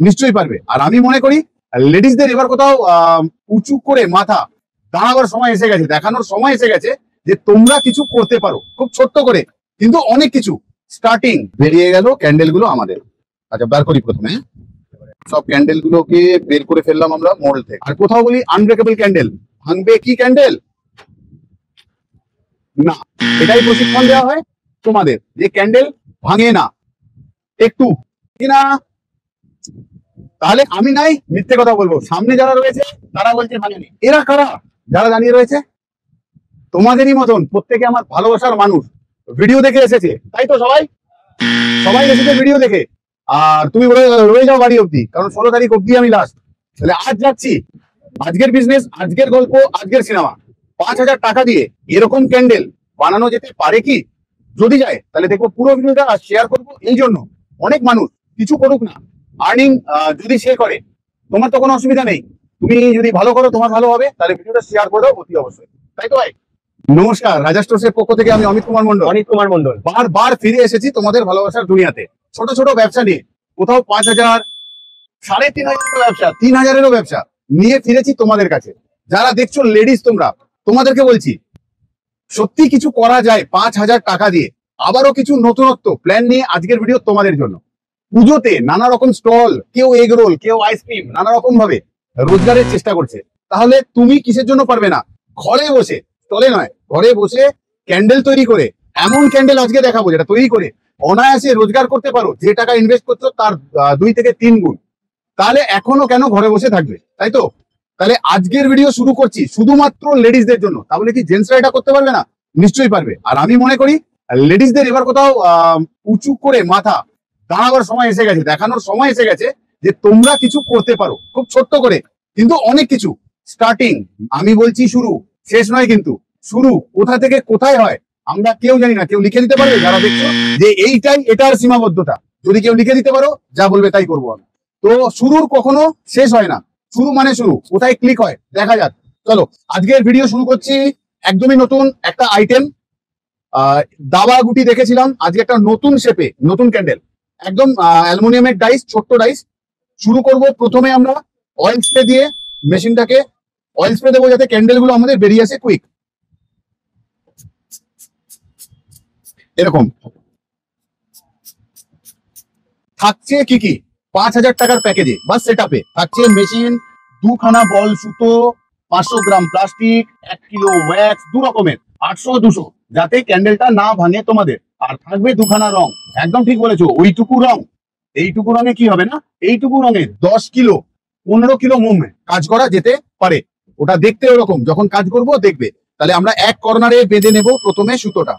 নিশ্চয়ই পারবে। আর আমি মনে করি লেডিসদের এবার কোথাও উঁচু করে মাথা দাঁড়াবার সময় এসে গেছে, দেখানোর সময় এসে গেছে যে তোমরা কিছু করতে পারো, খুব ছোট্ট করে কিন্তু অনেক কিছু। স্টার্টিং বেরিয়ে গেল ক্যান্ডেল গুলো আমাদের। আচ্ছা, বার করি প্রথমে সব ক্যান্ডেল গুলোকে বের করে ফেললাম আমরা মোল্ড থেকে। আর কোথাও বলি আনব্রেকেবল ক্যান্ডেল, ভাঙবে কি ক্যান্ডেল না, এটাই প্রশিক্ষণ দেওয়া হয় তোমাদের যে ক্যান্ডেল ভাঙে না একটু কিনা। তাহলে আমি নাই মিথ্যে কথা বলবো, সামনে যারা রয়েছে তারা বলছে ভাঙেনি। এরা কারা? যারা দাঁড়িয়ে রয়েছে তোমাদেরই মতন প্রত্যেকে আমার ভালোবাসার মানুষ, ভিডিও দেখে এসেছে, তাই তো? সবাই এসেছে ভিডিও দেখে। আর তুমি রয়ে যাও বাড়ি অব্দি, কারণ 16 তারিখ অব্দি আমি লাস্ট। তাহলে আজ যাচ্ছি, আজকের বিজনেস, আজকের গল্প, আজকের সিনেমা। 5000 টাকা দিয়ে এরকম ক্যান্ডেল বানানো যেতে পারে কি? যদি যায় তাহলে দেখবো পুরো ভিডিওটা শেয়ার করবো। এই জন্য অনেক মানুষ কিছু করুক না, আর্নিং যদি সে করে তোমার তো কোনো অসুবিধা নেই। তুমি যদি ভালো করো, তোমার ভালো হবে, তাহলে ভিডিওটা শেয়ার করে দাও অতি অবশ্যই, তাই তো ভাই? নমস্কার, রাজা স্টোর্সের পক্ষ থেকে আমি অমিত কুমার মন্ডল বারবার ফিরে এসেছি তোমাদের ভালোবাসার দুনিয়াতে। ছোট ছোট ব্যবসা নিয়ে, কোথাও 5000, 3500 ব্যবসা, 3000-এরও ব্যবসা নিয়ে ফিরেছি তোমাদের কাছে। যারা দেখছো লেডিস, তোমাদেরকে বলছি সত্যি কিছু করা যায় 5000 টাকা দিয়ে। আবারও কিছু নতুনত্ব প্ল্যান নিয়ে আজকের ভিডিও তোমাদের জন্য। পুজোতে নানা রকম স্টল, কেউ এগ রোল, কেউ আইসক্রিম, নানা রকম ভাবে রোজগারের চেষ্টা করছে। তাহলে তুমি কিসের জন্য পারবে না? ঘরে বসে, স্টলে নয়, ঘরে বসে ক্যান্ডেল তৈরি করে, এমন ক্যান্ডেল আজকে দেখাবো যেটা তৈরি করে অনায়াসে রোজগার করতে পারো। যে টাকা ইনভেস্ট করছো তার 2 থেকে 3 গুণ। তাহলে এখনো কেন ঘরে বসে থাকবে, তাই তো? তাহলে আজকের ভিডিও শুরু করছি শুধুমাত্র লেডিসদের জন্য। তাহলে কি জেন্টসরা এটা করতে পারবে না? নিশ্চয়ই পারবে। আর আমি মনে করি লেডিসদের এবার কোথাও উঁচু করে মাথা দাঁড়াবার সময় এসে গেছে, দেখানোর সময় এসে গেছে যে তোমরা কিছু করতে পারো, খুব ছোট্ট করে কিন্তু অনেক কিছু। স্টার্টিং আমি বলছি শুরু, শেষ নয় কিন্তু। শুরু কোথা থেকে কোথায় হয় আমরা কেউ জানি না। কেউ লিখে দিতে পারবে যারা দেখছো যে এইটাই এটার সীমাবদ্ধতা? যদি কেউ লিখে দিতে পারো, যা বলবে তাই করবো আমি। তো শুরুর কখনো শেষ হয় না, শুরু মানে শুরু। কোথায় ক্লিক হয় দেখা যাক। চলো আজকের ভিডিও শুরু করছি। একদমই নতুন একটা আইটেম, দাবা গুটি দেখেছিলাম, আজকে একটা নতুন শেপে নতুন ক্যান্ডেল, একদম অ্যালুমিনিয়ামের ডাইস, ছোট্ট ডাইস। শুরু করব প্রথমে আমরা অয়েল স্প্রে দিয়ে। মেশিনটাকে অয়েল স্প্রে দেবো যাতে ক্যান্ডেল গুলো আমাদের বেরিয়ে আসে কুইক। এরকম থাকছে কি কি 5000 টাকার প্যাকেজে বা সেটআপে থাকছে মেশিন, 2 খানা বল সুতো, 500 গ্রাম প্লাস্টিক, 1 কিলো ওয়্যাক্স, 2 রকমের 800, 200, যাতে ক্যান্ডেলটা না ভাঙে তোমাদের। আর থাকবে 2 খানা রং। একদম ঠিক বলেছো, ওইটুকু রং। এইটুকু রঙে কি হবে না, এইটুকু রঙে 10 কিলো 15 কিলো মোম কাজ করা যেতে পারে। ওটা দেখতে ওরকম, যখন কাজ করব দেখবে। তাহলে আমরা এক কর্নারে বেঁধে নেব প্রথমে সুতোটা।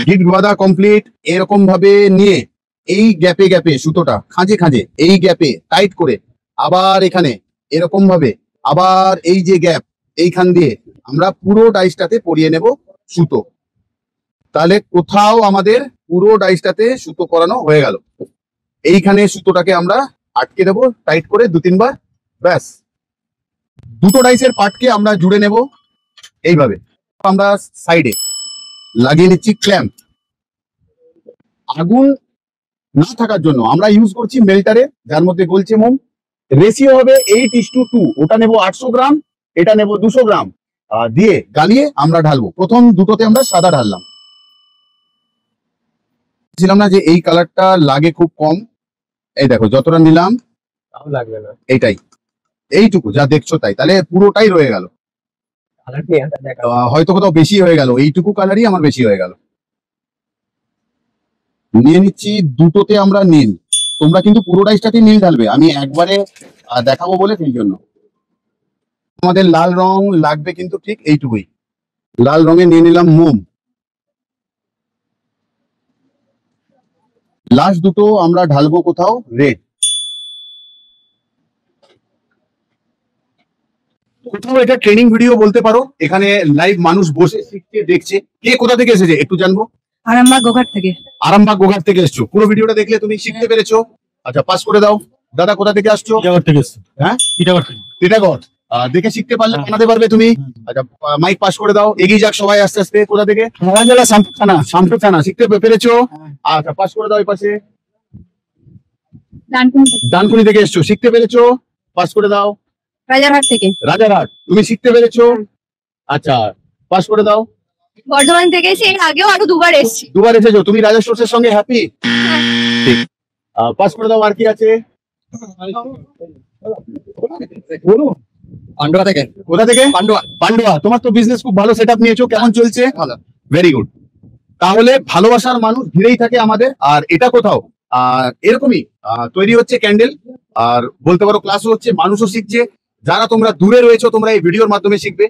গিট বাঁধা কমপ্লিট। এরকম ভাবে নিয়ে এই গ্যাপে গ্যাপে সুতোটা খাঁজে খাঁজে এই গ্যাপে টাইট করে, আবার এখানে এরকম ভাবে, আবার এই যে গ্যাপ এইখান দিয়ে আমরা পুরো ডাইসটাতে পরিয়ে নেব সুতো। তাহলে কোথাও আমাদের পুরো ডাইসটাতে সুতো করানো হয়ে গেল। এইখানে সুতোটাকে আমরা আটকে দেবো টাইট করে 2-3 বার, ব্যাস। দুটো ডাইসের পার্টকে আমরা জুড়ে নেব এইভাবে। আমরা সাইডে লাগিয়ে নিচ্ছি ক্ল্যাম্প। আগুন না থাকার জন্য আমরা ইউজ করছি মেল্টারে, যার মধ্যে গলছে মোম। রেশিও হবে 8:2। ওটা নেব 800 গ্রাম, এটা নেব 200 গ্রাম। দিয়ে গালিয়ে আমরা ঢালবো। প্রথম দুটোতে আমরা সাদা ঢাললাম। ছিলাম না যে এই কালারটা লাগে খুব কম। এই দেখো যতটা নিলাম লাগবে না, এইটাই, এইটুকু যা দেখছো তাই। তাহলে পুরোটাই রয়ে গেল। হয়তো কোথাও বেশি হয়ে গেল, এইটুকু কালারই আমার বেশি হয়ে গেল। নিয়ে নিচ্ছি দুটোতে আমরা নীল। তোমরা কিন্তু পুরো ডাইসটাতে নীল ঢালবে, আমি একবারে দেখাবো বলে সেই জন্য। আমাদের লাল রং লাগবে কিন্তু ঠিক এইটুকুই। লাল রঙে নিয়ে নিলাম মোম। লাস্ট দুটো আমরা ঢালবো কোথাও রেড। কোথাও এটা ট্রেনিং ভিডিও বলতে পারো। এখানে লাইভ মানুষ বসে শিখছে, দেখছে। কে কোথা থেকে এসেছে একটু জানবো। আরামবাগ গোঘাট থেকে। আরামবাগ গোঘাট থেকে এসছো, পুরো ভিডিওটা দেখলে তুমি শিখতে পেরেছো। আচ্ছা, পাস করে দাও। দাদা কোথা থেকে আসছো? টিটাগড় থেকে এসছো। হ্যাঁ, টিটাগড় থেকে। টিটাগড়। দেখে শিখতে পারলে বানাতে পারবে তুমি। আচ্ছা, মাইক পাস করে দাও, এগিয়ে যাক সবাই আস্তে আস্তে। কোথা থেকে? শামপুর থানা। শিখতে পেরেছো? আচ্ছা, পাস করে দাও। এই পাশে ডানকুনি থেকে এসছো, শিখতে পেরেছো? পাস করে দাও। রাজারহাট থেকে। রাজারহাট, তুমি শিখতে পেরেছো? আচ্ছা, পাস করে দাও। বর্ধমান থেকে এসে এর আগেও আরো দুবার এসেছি। দুবার এসেছো, তুমি রাজা সোর্সের সঙ্গে হ্যাপি? ঠিক, পাস করে দাও। আর কি আছে? পান্ডুয়া থেকে। কোথা থেকে? পান্ডুয়া। পান্ডুয়া। তোমার তো বিজনেস খুব ভালো সেটআপ নিয়েছো, কেমন চলছে? ভালো। Very good. তাহলে ভালোবাসার মানুষ ঘিরেই থাকে আমাদের। আর এটা কোথাও এরকমই তৈরি হচ্ছে ক্যান্ডেল, আর বলতে পারো ক্লাসও হচ্ছে, মানুষও শিখছে। যারা তোমরা দূরে রয়েছো, তোমরা এই ভিডিওর মাধ্যমে শিখবে।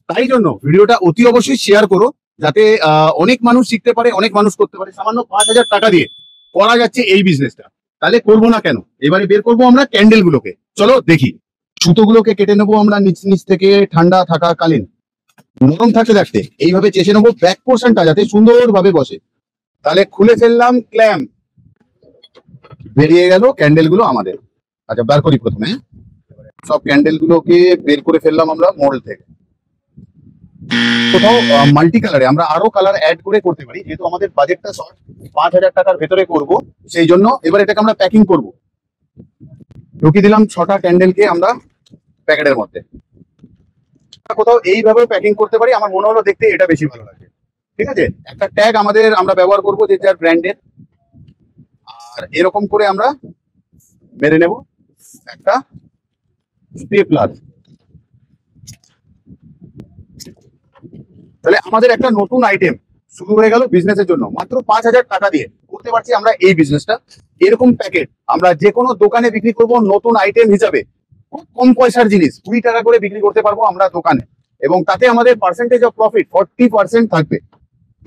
তাই জন্য ভিডিওটা অতি অবশ্যই শেয়ার করো, যাতে অনেক মানুষ শিখতে পারে, অনেক মানুষ করতে পারে। সামান্য 5,000 টাকা দিয়ে করা যাচ্ছে এই বিজনেসটা, তাহলে করবো না কেন? এবারে বের করবো আমরা ক্যান্ডেল গুলোকে। চলো দেখি। সুতোগুলোকে কেটে নেবো আমরা নিচ নিচ থেকে, ঠান্ডা থাকাকালীন নরম থাকতে থাকতে এইভাবে চেষে নেবো ব্যাক পোর্শনটা যাতে সুন্দরভাবে বসে। তাহলে খুলে ফেললাম ক্ল্যাম্প, বেরিয়ে গেল ক্যান্ডেল গুলো আমাদের। আচ্ছা, বার করি প্রথমে। সব ক্যান্ডেল গুলোকে বের করে ফেললাম আমরা মোল্ড থেকে। কোথাও মাল্টি কালারে আমরা আরো কালার অ্যাড করে করতে পারি, যেহেতু আমাদের বাজেটটা শর্ট, 5,000 টাকার ভেতরে করব, সেই জন্য এবার এটাকে আমরা প্যাকিং করব। ঢুকিয়ে দিলাম 6টা ক্যান্ডেলকে আমরা প্যাকেটের মধ্যে। কোথাও এইভাবে প্যাকিং করতে পারি, আমার মনে হলো দেখতে এটা বেশি ভালো লাগে। ঠিক আছে, একটা ট্যাগ আমাদের আমরা ব্যবহার করবো যে যার ব্র্যান্ডের, আর এরকম করে আমরা মেরে নেব একটা স্টেপলার। তাহলে আমাদের একটা নতুন আইটেম শুরু হয়ে গেল বিজনেসের জন্য। মাত্র 5,000 টাকা দিয়ে করতে পারছি আমরা এই বিজনেসটা। এরকম প্যাকেট আমরা যে কোনো দোকানে বিক্রি করব নতুন আইটেম হিসাবে। খুব কম পয়সার জিনিস 20 টাকা করে বিক্রি করতে পারবো আমরা দোকানে, এবং তাতে আমাদের পার্সেন্টেজ অফ প্রফিট 40% থাকবে।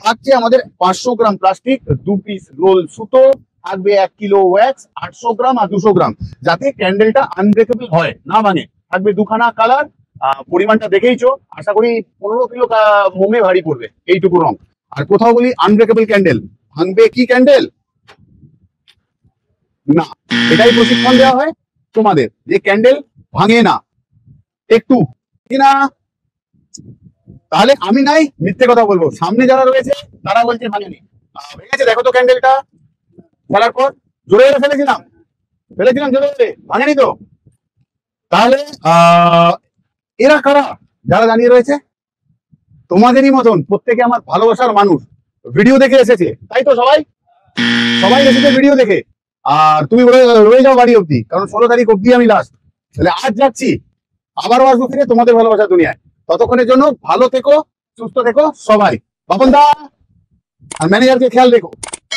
থাকছে আমাদের 500 গ্রাম প্লাস্টিক, 2 পিস রোল সুতো, থাকবে 1 কিলো ওয়্যাক্স, 800 গ্রাম আর 200 গ্রাম, যাতে ক্যান্ডেলটা আনব্রেকেবল হয়, না ভাঙে। থাকবে 2খানা কালার, পরিমাণটা দেখেইছো, আশা করি 15 কিলো মোমে ভারী পড়বে এইটুকু রং। আর কোথাও বলি আনব্রেকেবল ক্যান্ডেল, ভাঙবে কি ক্যান্ডেল? না। এটাই প্রশিক্ষণ দেওয়া হয় তোমাদের, যে ক্যান্ডেল ভাঙে না একটু, কিনা? তাহলে আমি নাই মিথ্যে কথা বলবো, সামনে যারা রয়েছে তারা বলছে ভাঙেনি। ভেঙেছে, দেখো তো ক্যান্ডেলটা। ফেলার পর জোরে জোরে ফেলেছিলাম জোরে জোরে, ভাঙেনি তো? তাহলে এরা কারা যারা দাঁড়িয়ে রয়েছে? তোমাদেরই মতন প্রত্যেকে আমার ভালোবাসার মানুষ, ভিডিও দেখে এসেছে, তাই তো? সবাই এসেছে ভিডিও দেখে। আর তুমি রয়ে যাও বাড়ি অব্দি, কারণ 16 তারিখ অব্দি আমি লাস্ট। তাহলে আজ যাচ্ছি, আবারও আসবো ফিরে তোমাদের ভালোবাসার দুনিয়ায়। ততক্ষণের জন্য ভালো থেকো, সুস্থ থেকো সবাই। বাপন দা আর ম্যানেজারকে খেয়াল রেখো।